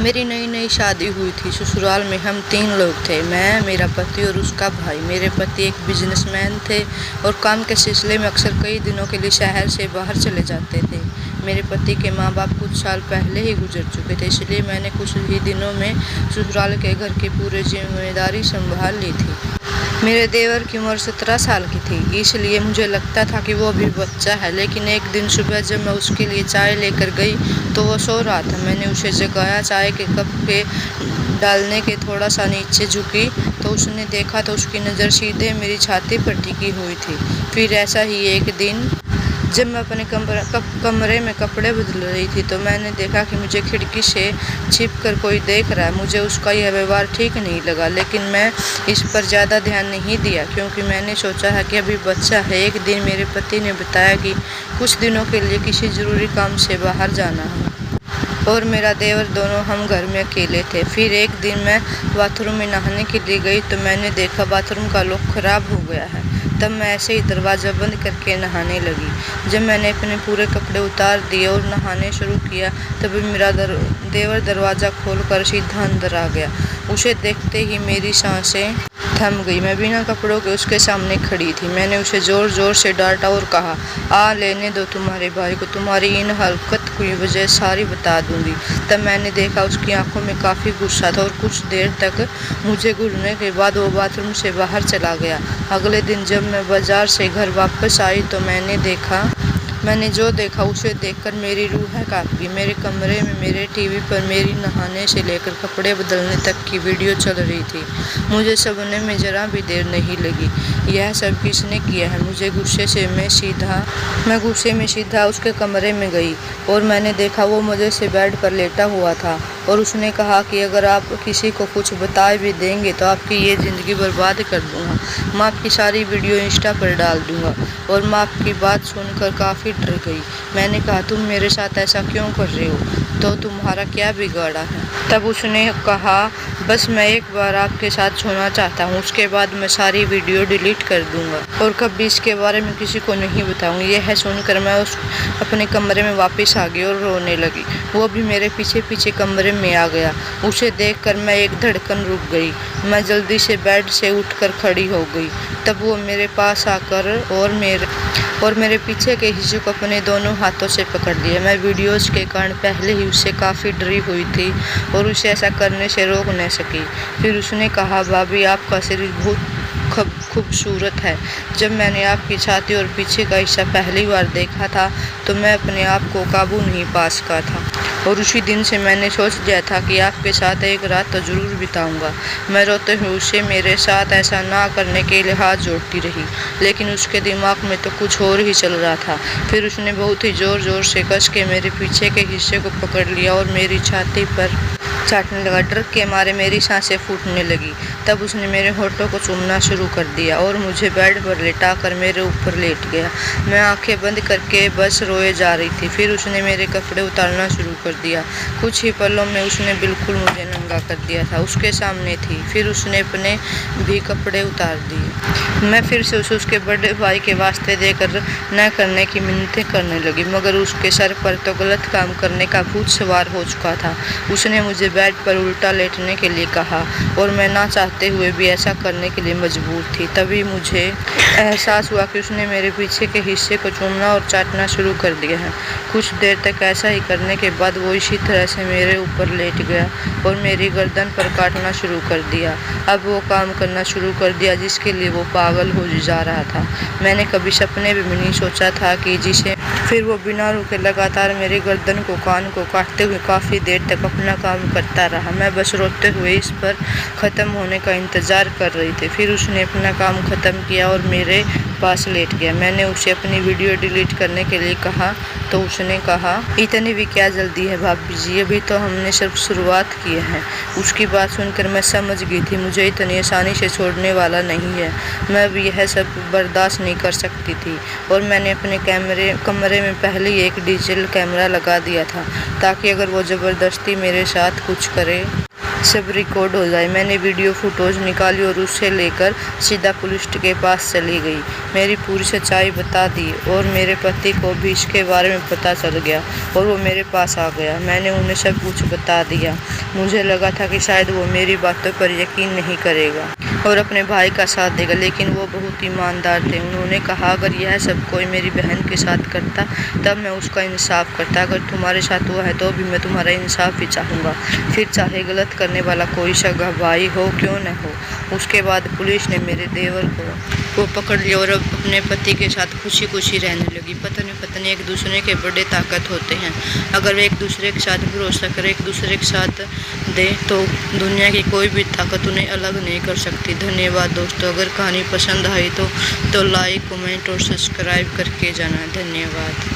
मेरी नई नई शादी हुई थी। ससुराल में हम 3 लोग थे, मैं, मेरा पति और उसका भाई। मेरे पति एक बिजनेसमैन थे और काम के सिलसिले में अक्सर कई दिनों के लिए शहर से बाहर चले जाते थे। मेरे पति के माँ बाप कुछ साल पहले ही गुजर चुके थे, इसलिए मैंने कुछ ही दिनों में ससुराल के घर की पूरी जिम्मेदारी संभाल ली थी। मेरे देवर की उम्र 17 साल की थी, इसलिए मुझे लगता था कि वो अभी बच्चा है। लेकिन एक दिन सुबह जब मैं उसके लिए चाय लेकर गई तो वो सो रहा था। मैंने उसे जगाया। चाय के कप के डालने के थोड़ा सा नीचे झुकी तो उसने देखा तो उसकी नज़र सीधे मेरी छाती पर टिकी हुई थी। फिर ऐसा ही एक दिन जब मैं अपने कमरे में कपड़े बदल रही थी तो मैंने देखा कि मुझे खिड़की से छिपकर कोई देख रहा है। मुझे उसका यह व्यवहार ठीक नहीं लगा, लेकिन मैं इस पर ज़्यादा ध्यान नहीं दिया क्योंकि मैंने सोचा है कि अभी बच्चा है। एक दिन मेरे पति ने बताया कि कुछ दिनों के लिए किसी ज़रूरी काम से बाहर जाना है और मेरा देवर दोनों हम घर में अकेले थे। फिर एक दिन मैं बाथरूम में नहाने के लिए गई तो मैंने देखा बाथरूम का लॉक खराब हो गया है। तब मैं ऐसे ही दरवाज़ा बंद करके नहाने लगी। जब मैंने अपने पूरे कपड़े उतार दिए और नहाने शुरू किया तभी मेरा देवर दरवाज़ा खोलकर सीधा अंदर आ गया। उसे देखते ही मेरी सांसें थम गई। मैं बिना कपड़ों के उसके सामने खड़ी थी। मैंने उसे ज़ोर ज़ोर से डांटा और कहा, आ लेने दो तुम्हारे भाई को, तुम्हारी इन हरकत की वजह सारी बता दूंगी। तब मैंने देखा उसकी आंखों में काफ़ी गुस्सा था और कुछ देर तक मुझे घूरने के बाद वो बाथरूम से बाहर चला गया। अगले दिन जब मैं बाजार से घर वापस आई तो मैंने जो देखा उसे देखकर मेरी रूह काँप गई। मेरे कमरे में मेरे टीवी पर मेरी नहाने से लेकर कपड़े बदलने तक की वीडियो चल रही थी। मुझे सपने में जरा भी देर नहीं लगी। यह सब किसने किया है? मैं गुस्से में सीधा उसके कमरे में गई और मैंने देखा वो मज़े से बेड पर लेटा हुआ था और उसने कहा कि अगर आप किसी को कुछ बता भी देंगे तो आपकी ये ज़िंदगी बर्बाद कर दूंगा। मैं आपकी सारी वीडियो इंस्टा पर डाल दूंगा। और मैं आपकी बात सुनकर काफ़ी डर गई। मैंने कहा, तुम मेरे साथ ऐसा क्यों कर रहे हो? तो तुम्हारा क्या बिगाड़ा है? तब उसने कहा, बस मैं एक बार आपके साथ सोना चाहता हूँ, उसके बाद मैं सारी वीडियो डिलीट कर दूंगा और कभी इसके बारे में किसी को नहीं बताऊंगी। यह सुनकर मैं अपने कमरे में वापस आ गई और रोने लगी। वो भी मेरे पीछे पीछे कमरे में आ गया। उसे देखकर मैं एक धड़कन रुक गई। मैं जल्दी से बेड से उठकर खड़ी हो गई। तब वो मेरे पास आकर और मेरे पीछे के हिस्से को अपने दोनों हाथों से पकड़ लिया। मैं वीडियोस के कारण पहले ही उससे काफ़ी डरी हुई थी और उसे ऐसा करने से रोक न सकी। फिर उसने कहा, भाभी आपका शरीर बहुत खूबसूरत है। जब मैंने आपकी छाती और पीछे का हिस्सा पहली बार देखा था तो मैं अपने आप को काबू नहीं पा सका था और उसी दिन से मैंने सोच लिया था कि आपके साथ एक रात तो ज़रूर बिताऊंगा। मैं रोते हुए उसे मेरे साथ ऐसा ना करने के लिए हाथ जोड़ती रही, लेकिन उसके दिमाग में तो कुछ और ही चल रहा था। फिर उसने बहुत ही ज़ोर ज़ोर से कस के मेरे पीछे के हिस्से को पकड़ लिया और मेरी छाती पर चाटने लगा। डर के मारे मेरी सांसें फूटने लगी। तब उसने मेरे होठों को चूमना शुरू कर दिया और मुझे बेड पर लेटाकर मेरे ऊपर लेट गया। मैं आंखें बंद करके बस रोए जा रही थी। फिर उसने मेरे कपड़े उतारना शुरू कर दिया। कुछ ही पलों में उसने बिल्कुल मुझे नंगा कर दिया था, उसके सामने थी। फिर उसने अपने भी कपड़े उतार दिए। मैं फिर से उसके बड़े भाई के वास्ते देकर न करने की मिन्नतें करने लगी, मगर उसके सर पर तो गलत काम करने का भूत सवार हो चुका था। उसने मुझे बेड पर उल्टा लेटने के लिए कहा और मैं ना चाहते हुए भी ऐसा करने के लिए मजबूर थी। तभी मुझे एहसास हुआ कि उसने मेरे पीछे के हिस्से को चूमना और चाटना शुरू कर दिया है। कुछ देर तक ऐसा ही करने के बाद वो इसी तरह से मेरे ऊपर लेट गया और मेरी गर्दन पर काटना शुरू कर दिया। अब वो काम करना शुरू कर दिया जिसके लिए वो पागल हो जा रहा था। मैंने कभी सपने में नहीं सोचा था कि जिसे फिर वो बिना रुके लगातार मेरी गर्दन को कान को काटते हुए काफ़ी देर तक अपना काम करता रहा। मैं बस रोते हुए इस पर ख़त्म होने का इंतज़ार कर रही थी। फिर उसने अपना काम ख़त्म किया और मेरे पास लेट गया। मैंने उसे अपनी वीडियो डिलीट करने के लिए कहा तो उसने कहा, इतनी भी क्या जल्दी है भाभी जी, अभी तो हमने सिर्फ शुरुआत की है। उसकी बात सुनकर मैं समझ गई थी मुझे इतनी आसानी से छोड़ने वाला नहीं है। मैं अब यह सब बर्दाश्त नहीं कर सकती थी और मैंने अपने कमरे में पहले ही एक डिजिटल कैमरा लगा दिया था ताकि अगर वो ज़बरदस्ती मेरे साथ कुछ करे सब रिकॉर्ड हो जाए। मैंने वीडियो फोटोज निकाली और उसे लेकर सीधा पुलिस के पास चली गई। मेरी पूरी सच्चाई बता दी और मेरे पति को भी इसके बारे में पता चल गया और वो मेरे पास आ गया। मैंने उन्हें सब कुछ बता दिया। मुझे लगा था कि शायद वो मेरी बातों पर यकीन नहीं करेगा और अपने भाई का साथ देगा, लेकिन वो बहुत ईमानदार थे। उन्होंने कहा, अगर यह सब कोई मेरी बहन के साथ करता तब मैं उसका इंसाफ करता। अगर तुम्हारे साथ हुआ है तो भी मैं तुम्हारा इंसाफ ही चाहूँगा, फिर चाहे गलत करने वाला कोई सगा भाई हो क्यों न हो। उसके बाद पुलिस ने मेरे देवर को पकड़ लिया और अब अपने पति के साथ खुशी खुशी रहने लगी। पत्नी एक दूसरे के बड़े ताकत होते हैं। अगर वे एक दूसरे के साथ भरोसा करें, एक दूसरे के साथ दे, तो दुनिया की कोई भी ताकत उन्हें अलग नहीं कर सकती। धन्यवाद दोस्तों। अगर कहानी पसंद आई तो लाइक, कमेंट और सब्सक्राइब करके जाना। धन्यवाद।